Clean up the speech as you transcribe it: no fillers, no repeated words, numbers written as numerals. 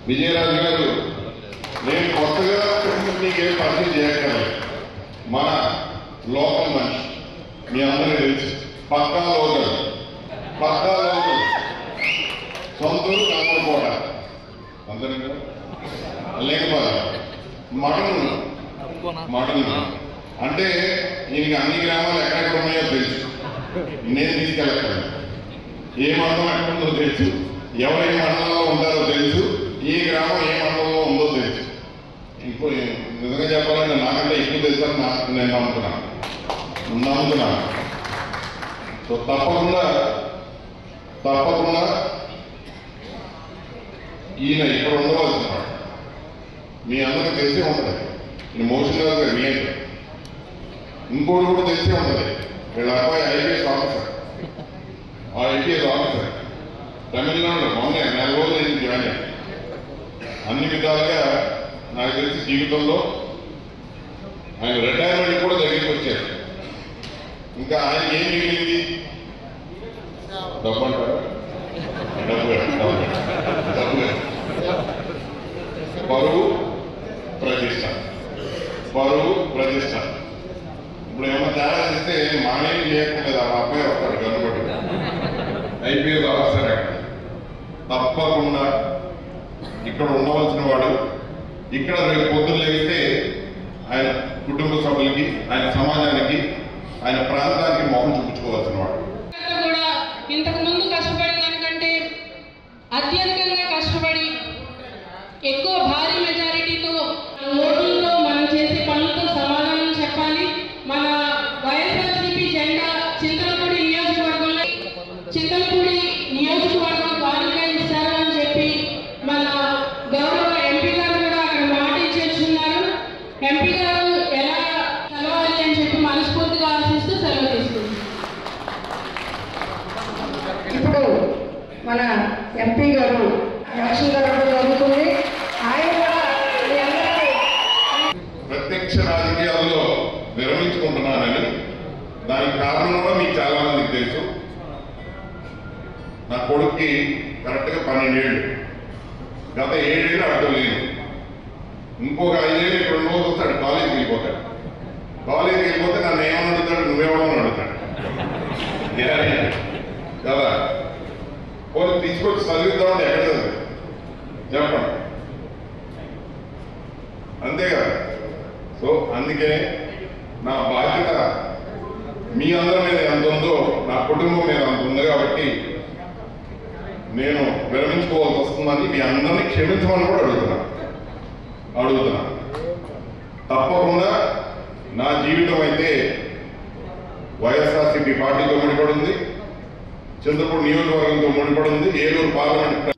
విజయరాజు గారు నేను కొత్తగా మీకే పరిచయం చేయగలను. మన లోకల్ మనిషి మీ అందరికీ తెలుసు. పక్కా లోకల్ సొంతూరు కామరకోట అందరికీ లేకపోతే మటన్ అంటే ఈయనకి అన్ని గ్రామాలు ఎక్కడెక్కడ ఉన్నాయో తెలుసు. నేను తీసుకెళ్ళగలను. ఏ మండలం ఎక్కడుందో తెలుసు, ఎవరు ఏ మండలంలో ఉంటారో తెలుసు, ఈ గ్రామం ఏ మండలంలో ఉందో తెలుసు. ఇంకో నిజంగా చెప్పాలంటే నాకంటే ఎక్కువ తెలుసు అని నేను నమ్ముతున్నాను. సో తప్పకుండా ఈయన ఇక్కడ ఉండవలసిన వాడు. మీ అందరికీ తెలిసే ఉంటుంది. ఈయన మోషన్ గారు వియండి. ఇంకోటి కూడా తెలిసే ఉంటుంది. వీళ్ళ అబ్బాయి ఐపీఎస్ ఆఫీసర్. ఆ ఐపీఎస్ ఆఫీసర్ తమిళనాడులో మొన్న 4 రోజులు అయింది జాయిన్ అయ్యి. అన్ని విధాలుగా నాకు తెలిసి జీవితంలో ఆయన రిటైర్మెంట్ కూడా దగ్గరికి వచ్చారు. ఇంకా ఆయనకి ఏం మిగిలింది? డబ్బు అంటారు. డబ్బు పరువు ప్రతిష్ట. ఇప్పుడు ఏమన్నా తేడా చేస్తే మానేం చేయక్కర్లేదు. ఆ అబ్బాయి వస్తాడు కనుబడి ఐపీఎస్ ఆఫీసర్. అక్కడ తప్పకుండా ఇక్కడ ఉండవలసిన వాడు. ఇక్కడ రేపు పొద్దున్న లేస్తే ఆయన కుటుంబ సభ్యులకి, ఆయన సమాజానికి, ఆయన ప్రాంతానికి మొహం చూపించుకోవాల్సిన వాడు. ఇంతకు ముందు కష్టపడిన దానికంటే అత్యధికంగా కష్టపడి ఎక్కువ భారీ మెజారిటీతో ఓట్లలో మనం చేసే పనులతో సమాధానం చెప్పాలి. మన వైఎస్ఆర్సీపీ జెండా చింతలపూడి నియోజకవర్గం కానుక ఇస్తారు అని చెప్పి మన గౌరవ ఎంపీ గారు కూడా అక్కడ మాట ఇచ్చేస్తున్నారు. ఎంపీ గారు ఎలా కలవాలి అని చెప్పి మనస్ఫూర్తిగా ఆశిస్తూ సెలవు తీసుకుంది. ఇప్పుడు మన ఎంపీ గారు ఎలక్షన్ జరుగుతుంది. ఆయన ప్రత్యక్ష రాజకీయాల్లో విరమించుకుంటున్నానని దానికి కారణం కూడా మీకు చాలా మందికి తెలుసు. నా కొడుక్కి కరెక్ట్గా 12 ఏళ్ళు. గత 7 ఏళ్ళు అడ్డం లేదు. ఇంకొక 5 ఏళ్ళు ఇక్కడ రోజు వస్తాడు. కాలేజీకి వెళ్ళిపోతే నన్ను ఏమని అడుగుతాడు, నువ్వేమని అడుగుతాడు కదా. పోనీ తీసుకొచ్చి చదివిద్దామంటే ఎక్కడ చదివి చెప్పండి, అంతే కదా. సో అందుకే నా బాధ్యత మీ అందరి మీద ఎంత ఉందో నా కుటుంబం మీద అంత ఉంది. కాబట్టి నేను విరమించుకోవాల్సి వస్తుందని మీ అందరినీ క్షమించమని కూడా అడుగుతున్నా. తప్పకుండా నా జీవితం అయితే వైఎస్ఆర్సీపీ పార్టీతో ముడిపడి ఉంది, చింతపూడి నియోజకవర్గంతో ముడిపడి ఉంది, ఏలూరు పార్లమెంట్